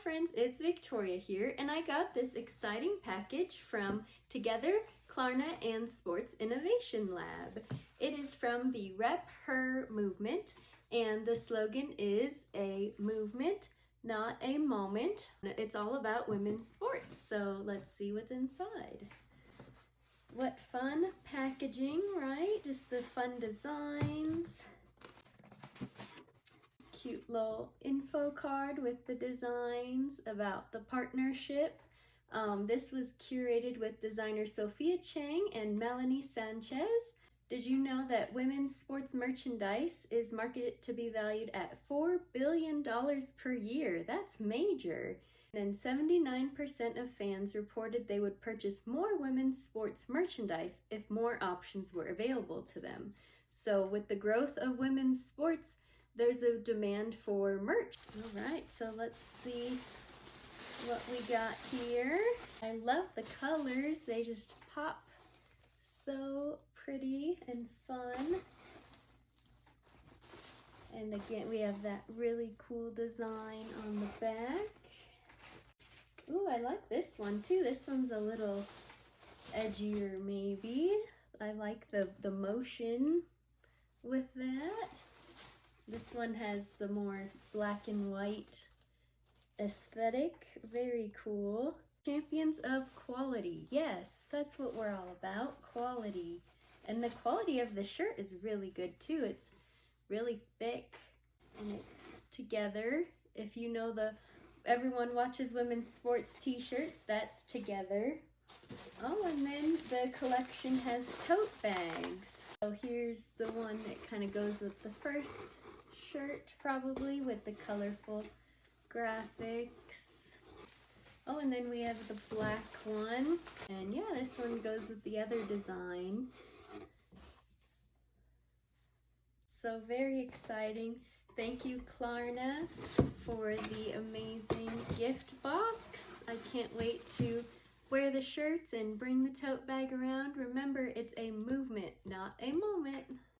friends, it's Victoria here, and I got this exciting package from TOGETHXR, Klarna, and Sports Innovation Lab. It is from the Rep Her movement, and the slogan is a movement, not a moment. It's all about women's sports, so let's see what's inside. What fun packaging, right? Just the fun designs. Cute little info card with the designs about the partnership. This was curated with designer Sophia Chang and Melanie Sanchez. Did you know that women's sports merchandise is marketed to be valued at $4 billion per year? That's major. And 79% of fans reported they would purchase more women's sports merchandise if more options were available to them. So with the growth of women's sports, there's a demand for merch. All right, so let's see what we got here. I love the colors. They just pop so pretty and fun. And again, we have that really cool design on the back. Ooh, I like this one too. This one's a little edgier maybe. I like the motion with that. This one has the more black and white aesthetic. Very cool. Champions of quality. Yes, that's what we're all about. Quality. And the quality of the shirt is really good too. It's really thick and it's together. If you know Everyone Watches Women's Sports t-shirts, that's TOGETHXR. Oh, and then the collection has tote bags. So here's the one that kind of goes with the first shirt, probably, with the colorful graphics. Oh, and then we have the black one. And yeah, this one goes with the other design. So very exciting. Thank you, Klarna, for the amazing gift box. I can't wait to wear the shirts and bring the tote bag around. Remember, it's a movement, not a moment.